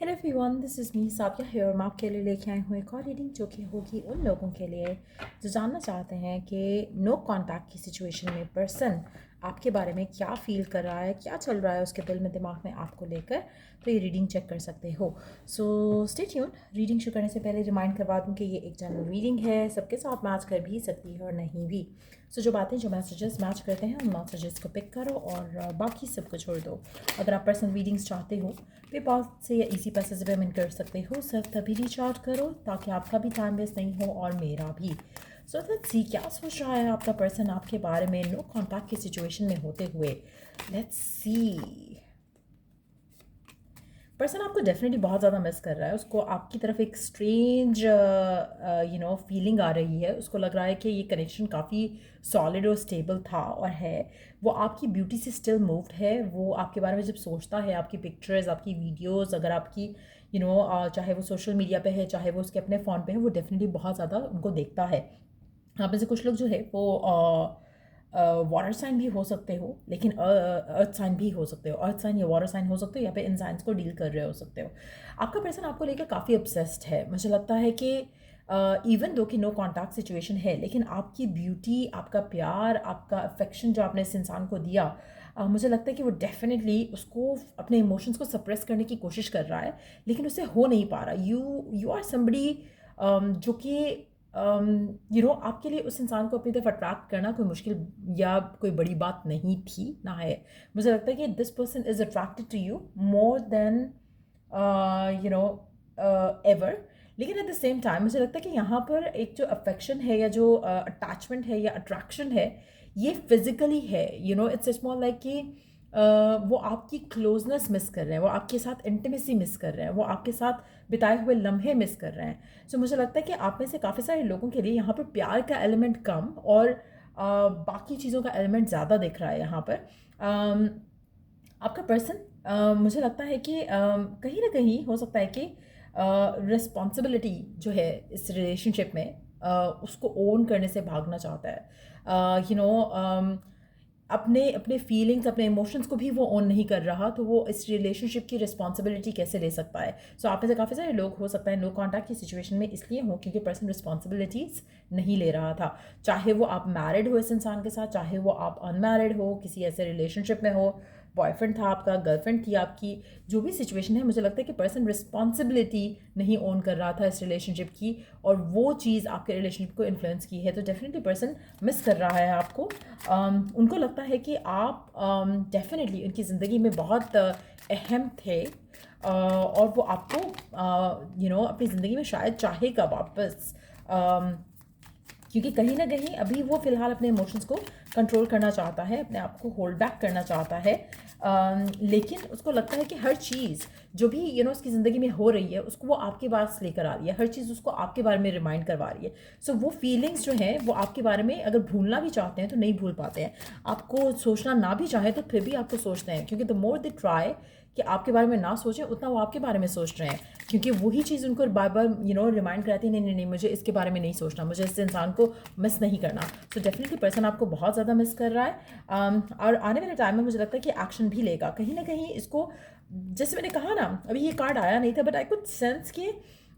Hello everyone, this is me Sabiya here. मैं आपके लिए लेके आई हूँ एक और रीडिंग जो कि होगी उन लोगों के लिए जो जानना चाहते हैं कि नो कांटेक्ट की सिचुएशन में पर्सन आपके बारे में क्या फ़ील कर रहा है, क्या चल रहा है उसके दिल में दिमाग में आपको लेकर। तो ये रीडिंग चेक कर सकते हो। So stay tune. रीडिंग शुरू करने से पहले रिमाइंड करवा दूँ कि ये एक जनरल रीडिंग है, सबके साथ मैच कर भी सकती है और नहीं भी। सो जो बातें जो मैसेजेस मैच करते हैं उन मैसेजेस को पिक करो और बाकी सबको छोड़ दो। अगर आप पर्सनल रीडिंग्स चाहते हो पेपाल से या इजी पैसे से पेमेंट कर सकते हो। सिर्फ तभी रीच आउट करो ताकि आपका भी टाइम वेस्ट नहीं हो और मेरा भी। सो लेट्स सी क्या सोच रहा है आपका पर्सन आपके बारे में नो कॉन्टैक्ट की सिचुएशन में होते हुए। Let's see. पर्सन आपको डेफिनेटली बहुत ज़्यादा मिस कर रहा है। उसको आपकी तरफ एक स्ट्रेंज फीलिंग आ रही है। उसको लग रहा है कि ये कनेक्शन काफ़ी सॉलिड और स्टेबल था और है। वो आपकी ब्यूटी से स्टिल मूव्ड है। वो आपके बारे में जब सोचता है, आपकी पिक्चर्स, आपकी वीडियोस, अगर आपकी चाहे वो सोशल मीडिया पे है, चाहे वो उसके अपने फ़ोन पे है, वो डेफिनेटली बहुत ज़्यादा उनको देखता है। आप में से कुछ लोग जो है वो वाटर साइन भी हो सकते हो, लेकिन अर्थ साइन भी हो सकते हो। अर्थ साइन या वाटर साइन हो सकते हो, या पे इन साइंस को डील कर रहे हो सकते हो। आपका पर्सन आपको लेकर काफ़ी ऑब्सेस्ड है। मुझे लगता है कि इवन दो कि नो कॉन्टैक्ट सिचुएशन है, लेकिन आपकी ब्यूटी, आपका प्यार, आपका अफेक्शन जो आपने इस इंसान को दिया, मुझे लगता है कि वो डेफिनेटली उसको अपने इमोशंस को सप्रेस करने की कोशिश कर रहा है, लेकिन उससे हो नहीं पा रहा। यू आर समबडी जो कि आपके लिए उस इंसान को अपनी तरफ अट्रैक्ट करना कोई मुश्किल या कोई बड़ी बात नहीं थी ना है। मुझे लगता है कि this person is attracted to you more than ever. लेकिन एट द सेम टाइम मुझे लगता है कि यहाँ पर एक जो अफेक्शन है या जो अटैचमेंट है या अट्रैक्शन है, ये फिजिकली है। इट्स स्मॉल लाइक कि वो आपकी क्लोजनेस मिस कर रहे हैं, वो आपके साथ इंटीमेसी मिस कर रहे हैं, वो आपके साथ बिताए हुए लम्हे मिस कर रहे हैं। सो मुझे लगता है कि आप में से काफ़ी सारे लोगों के लिए यहाँ पर प्यार का एलिमेंट कम और बाकी चीज़ों का एलिमेंट ज़्यादा दिख रहा है यहाँ पर। आपका पर्सन मुझे लगता है कि कहीं ना कहीं हो सकता है कि रिस्पॉन्सिबिलिटी जो है इस रिलेशनशिप में उसको ओन करने से भागना चाहता है। अपने अपने फीलिंग्स, अपने इमोशंस को भी वो ओन नहीं कर रहा, तो वो इस रिलेशनशिप की रिस्पॉन्सिबिलिटी कैसे ले सकता है। सो आप में से काफ़ी सारे लोग हो सकता है नो कॉन्टैक्ट की सिचुएशन में इसलिए हो क्योंकि पर्सन रिस्पॉन्सिबिलिटीज़ नहीं ले रहा था। चाहे वो आप मैरिड हो इस इंसान के साथ, चाहे वो आप अनमैरिड हो, किसी ऐसे रिलेशनशिप में हो, बॉयफ्रेंड था आपका, गर्लफ्रेंड थी आपकी, जो भी सिचुएशन है, मुझे लगता है कि पर्सन रिस्पॉन्सिबिलिटी नहीं ओन कर रहा था इस रिलेशनशिप की, और वो चीज़ आपके रिलेशनशिप को इन्फ्लुएंस की है। तो डेफिनेटली पर्सन मिस कर रहा है आपको। उनको लगता है कि आप डेफिनेटली उनकी ज़िंदगी में बहुत अहम थे, और वो आपको अपनी ज़िंदगी में शायद चाहेगा वापस, क्योंकि कहीं ना कहीं अभी वो फ़िलहाल अपने इमोशंस को कंट्रोल करना चाहता है, अपने आप को होल्ड बैक करना चाहता है। लेकिन उसको लगता है कि हर चीज़ जो भी उसकी ज़िंदगी में हो रही है उसको वो आपके पास लेकर आ रही है, हर चीज़ उसको आपके बारे में रिमाइंड करवा रही है। सो वो फीलिंग्स जो हैं वो आपके बारे में अगर भूलना भी चाहते हैं तो नहीं भूल पाते हैं। आपको सोचना ना भी चाहे तो फिर भी आपको सोचते हैं, क्योंकि द मोर दे ट्राई कि आपके बारे में ना सोचें, उतना वो आपके बारे में सोच रहे हैं, क्योंकि वही चीज़ उनको बार बार रिमाइंड कराती है, नहीं नहीं नहीं, मुझे इसके बारे में नहीं सोचना, मुझे इस इंसान को मिस नहीं करना। सो डेफिनेटली पर्सन आपको बहुत ज़्यादा मिस कर रहा है। और आने वाले टाइम में मुझे लगता है कि एक्शन भी लेगा कहीं ना कहीं। इसको जैसे मैंने कहा ना, अभी ये कार्ड आया नहीं था, बट आई कुड सेंस कि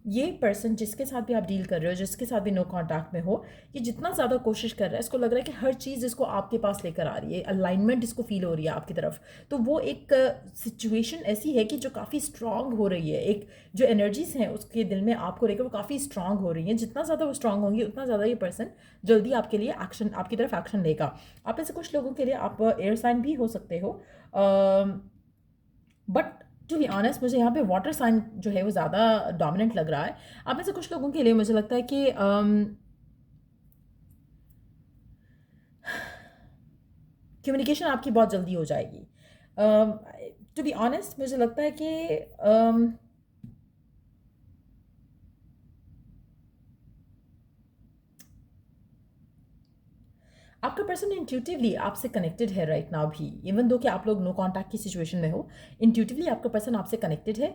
ये पर्सन जिसके साथ भी आप डील कर रहे हो, जिसके साथ भी नो कांटेक्ट में हो, ये जितना ज़्यादा कोशिश कर रहा है, इसको लग रहा है कि हर चीज़ इसको आपके पास लेकर आ रही है, अलाइनमेंट इसको फील हो रही है आपकी तरफ। तो वो एक सिचुएशन ऐसी है कि जो काफ़ी स्ट्रांग हो रही है, एक जो एनर्जीज हैं उसके दिल में आपको लेकर वो काफ़ी स्ट्रांग हो रही हैं। जितना ज़्यादा वो स्ट्रांग होंगी उतना ज़्यादा ये पर्सन जल्दी आपके लिए एक्शन, आपकी तरफ एक्शन लेगा। आप में से कुछ लोगों के लिए आप एयर साइन भी हो सकते हो, बट टू बी ऑनेस्ट मुझे यहाँ पे वाटर साइन जो है वो ज़्यादा डोमिनेंट लग रहा है। आप में से कुछ लोगों के लिए मुझे लगता है कि कम्युनिकेशन आपकी बहुत जल्दी हो जाएगी। टू बी ऑनेस्ट मुझे लगता है कि आपका पर्सन इंट्यूटिवली आपसे कनेक्टेड है राइट नाउ भी, इवन दो कि आप लोग नो कांटेक्ट की सिचुएशन में हो। इंट्यूटिवली आपका पर्सन आपसे कनेक्टेड है,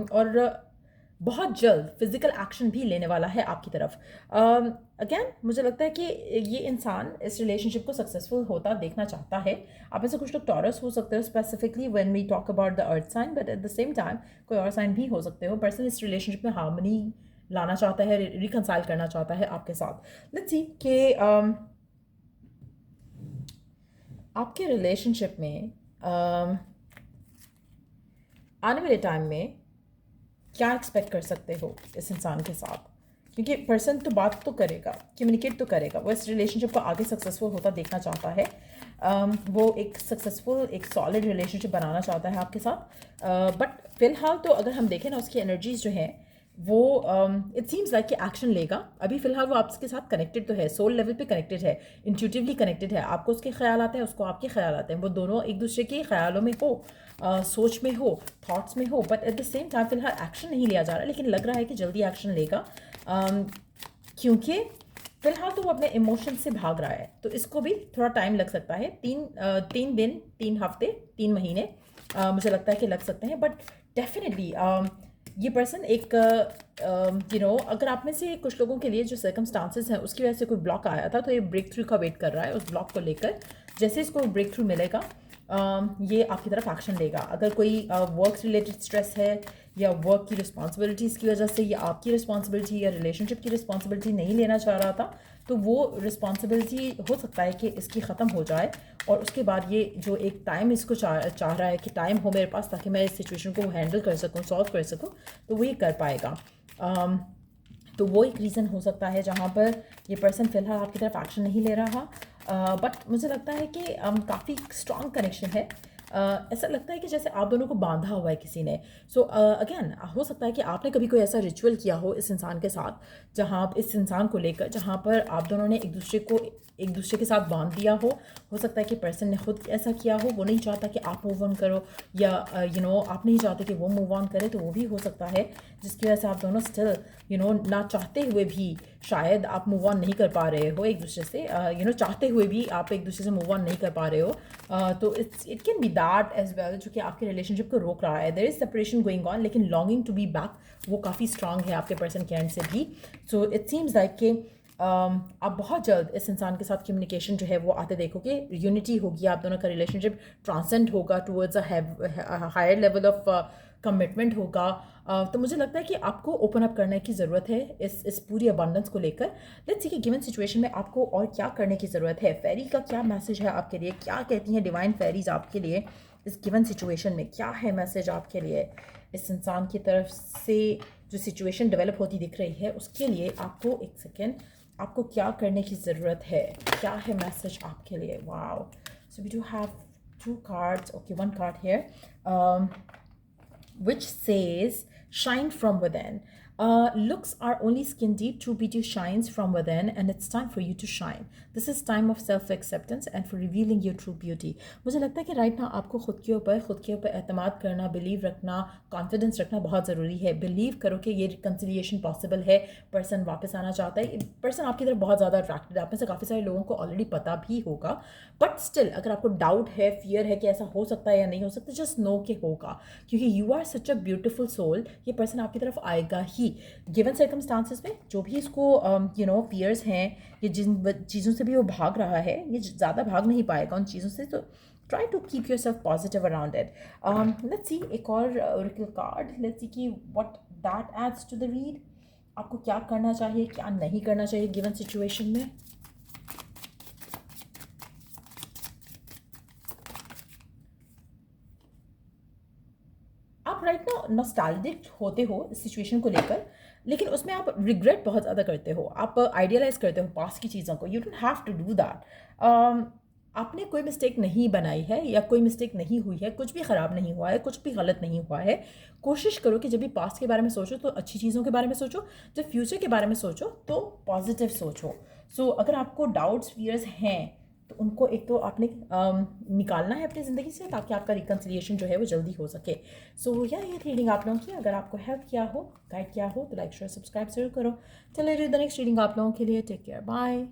और बहुत जल्द फिजिकल एक्शन भी लेने वाला है आपकी तरफ। अगेन मुझे लगता है कि ये इंसान इस रिलेशनशिप को सक्सेसफुल होता देखना चाहता है। आप में से कुछ लोग टॉरस हो सकते हो specifically when we talk about the earth sign, but at the same time कोई और साइन भी हो सकते हो। पर्सन इस रिलेशनशिप में हार्मनी लाना चाहता है, रिकनसाइल करना चाहता है आपके साथ। लेट्स सी कि आपके रिलेशनशिप में आने वाले टाइम में क्या एक्सपेक्ट कर सकते हो इस इंसान के साथ, क्योंकि पर्सन तो बात तो करेगा, कम्युनिकेट तो करेगा, वो इस रिलेशनशिप को आगे सक्सेसफुल होता देखना चाहता है। वो एक सक्सेसफुल एक सॉलिड रिलेशनशिप बनाना चाहता है आपके साथ। बट फिलहाल तो अगर हम देखें ना, उसकी एनर्जीज जो हैं वो इट सीम्स लाइक कि एक्शन लेगा। अभी फिलहाल वो आपके साथ कनेक्टेड तो है, सोल लेवल पे कनेक्टेड है, इंट्यूटिवली कनेक्टेड है। आपको उसके ख्याल आते हैं, उसको आपके ख्याल आते हैं, वो दोनों एक दूसरे के ख्यालों में हो, सोच में हो, थॉट्स में हो। But at the same time फिलहाल एक्शन नहीं लिया जा रहा, लेकिन लग रहा है कि जल्दी एक्शन लेगा, क्योंकि फिलहाल तो वो अपने इमोशन से भाग रहा है। तो इसको भी थोड़ा टाइम लग सकता है, 3 दिन, 3 हफ्ते, 3 महीने मुझे लगता है कि लग सकते हैं। बट डेफिनेटली ये पर्सन एक अगर आप में से कुछ लोगों के लिए जो सर्कमस्टांसेस हैं उसकी वजह से कोई ब्लॉक आया था, तो ये ब्रेक थ्रू का वेट कर रहा है। उस ब्लॉक को लेकर जैसे इसको ब्रेक थ्रू मिलेगा, ये आपकी तरफ एक्शन लेगा। अगर कोई वर्क रिलेटेड स्ट्रेस है या वर्क की रिस्पॉन्सिबिलिटीज़ की वजह से या आपकी रिस्पॉन्सिबिलिटी या रिलेशनशिप की रिस्पॉन्सिबिलिटी नहीं लेना चाह रहा था, तो वो रिस्पॉन्सिबिलिटी हो सकता है कि इसकी ख़त्म हो जाए। और उसके बाद ये जो एक टाइम इसको चाह रहा है कि टाइम हो मेरे पास ताकि मैं इस सिचुएशन को हैंडल कर सकूँ, सॉल्व कर सकूँ, तो वो ये कर पाएगा। तो वो एक रीज़न हो सकता है जहाँ पर ये पर्सन फ़िलहाल आपकी तरफ एक्शन नहीं ले रहा। बट मुझे लगता है कि काफ़ी स्ट्रॉन्ग कनेक्शन है। ऐसा लगता है कि जैसे आप दोनों को बांधा हुआ है किसी ने। सो अगेन हो सकता है कि आपने कभी कोई ऐसा रिचुअल किया हो इस इंसान के साथ, जहाँ आप इस इंसान को लेकर, जहाँ पर आप दोनों ने एक दूसरे के साथ बांध दिया हो सकता है कि पर्सन ने खुद ऐसा किया हो, वो नहीं चाहता कि आप मूव ऑन करो, या आप नहीं चाहते कि वो मूव ऑन करे, तो वो भी हो सकता है जिसकी वजह से आप दोनों स्टिल ना चाहते हुए भी शायद आप मूव ऑन नहीं कर पा रहे हो एक दूसरे से, चाहते हुए भी आप एक दूसरे से मूव ऑन नहीं कर पा रहे हो। तो it can be that as well, जो कि आपके रिलेशनशिप को रोक रहा है। There is separation going on, लेकिन लॉन्गिंग टू बी बैक वो काफ़ी स्ट्रांग है आपके पर्सन के एंड से भी। सो इट सीम्स लाइक कि आप बहुत जल्द इस इंसान के साथ कम्युनिकेशन जो है वो आते देखोगे, यूनिटी होगी, आप दोनों का रिलेशनशिप ट्रांसेंड होगा towards a higher level of commitment होगा। तो मुझे लगता है कि आपको ओपन अप करने की ज़रूरत है इस पूरी अबंडेंस को लेकर। लेट्स सी कि गिवन सिचुएशन में आपको और क्या करने की ज़रूरत है। फेरी का क्या मैसेज है आपके लिए, क्या कहती हैं डिवाइन फेरीज आपके लिए इस गिवन सिचुएशन में, क्या है मैसेज आपके लिए इस इंसान की तरफ से। जो सिचुएशन डेवलप होती दिख रही है उसके लिए आपको एक सेकेंड, आपको क्या करने की ज़रूरत है, क्या है मैसेज आपके लिए। Wow, so we do have 2 cards, okay, 1 card here, which says shine from within. Looks are only skin deep, true beauty shines from within, and it's time for you to shine. This is time of self acceptance and for revealing your true beauty. मुझे लगता है कि right ना आपको खुद के ऊपर एतमाद करना, बिलीव रखना, कॉन्फिडेंस रखना बहुत ज़रूरी है। बिलीव करो कि ये रिकन्सिलिएशन पॉसिबल है, पर्सन वापस आना चाहता है, पर्सन आपकी तरफ बहुत ज़्यादा अट्रैक्टेड है। आप में से काफ़ी सारे लोगों को ऑलरेडी पता भी होगा, बट स्टिल अगर आपको डाउट है, फियर है कि ऐसा हो सकता है या नहीं हो सकता, जस्ट नो कि होगा, क्योंकि you are such a beautiful soul. ये पर्सन आपकी तरफ आएगा ही गिवन सर्कमस्टांसेस में। जो भी इसको फियर्स हैं, ये जिन चीज़ों से भी वो भाग रहा है, ये ज़्यादा भाग नहीं पाएगा उन चीज़ों से। तो try to keep yourself positive around it. Let's see एक और ओरेकल कार्ड, लेट्स सी कि what that adds to the read. आपको क्या करना चाहिए, क्या नहीं करना चाहिए गिवन सिचुएशन में। आप राइट ना नॉस्टैल्जिक होते हो इस सिचुएशन को लेकर, लेकिन उसमें आप रिग्रेट बहुत ज़्यादा करते हो, आप आइडियलाइज करते हो पास्ट की चीज़ों को। You don't have to do that. आपने कोई मिस्टेक नहीं बनाई है या कोई मिस्टेक नहीं हुई है, कुछ भी ख़राब नहीं हुआ है, कुछ भी गलत नहीं हुआ है। कोशिश करो कि जब भी पास्ट के बारे में सोचो तो अच्छी चीज़ों के बारे में सोचो, जब फ्यूचर के बारे में सोचो तो पॉजिटिव सोचो। सो अगर आपको डाउट्स फियर्स हैं तो उनको एक तो आपने निकालना है अपनी ज़िंदगी से, ताकि आपका रिकन्सिलिएशन जो है वो जल्दी हो सके। सो ये रीडिंग आप लोगों की अगर आपको हेल्प किया हो, गाइड किया हो, तो लाइक शेयर सब्सक्राइब जरूर करो। चलिए द नेक्स्ट रीडिंग आप लोगों के लिए, टेक केयर, बाय।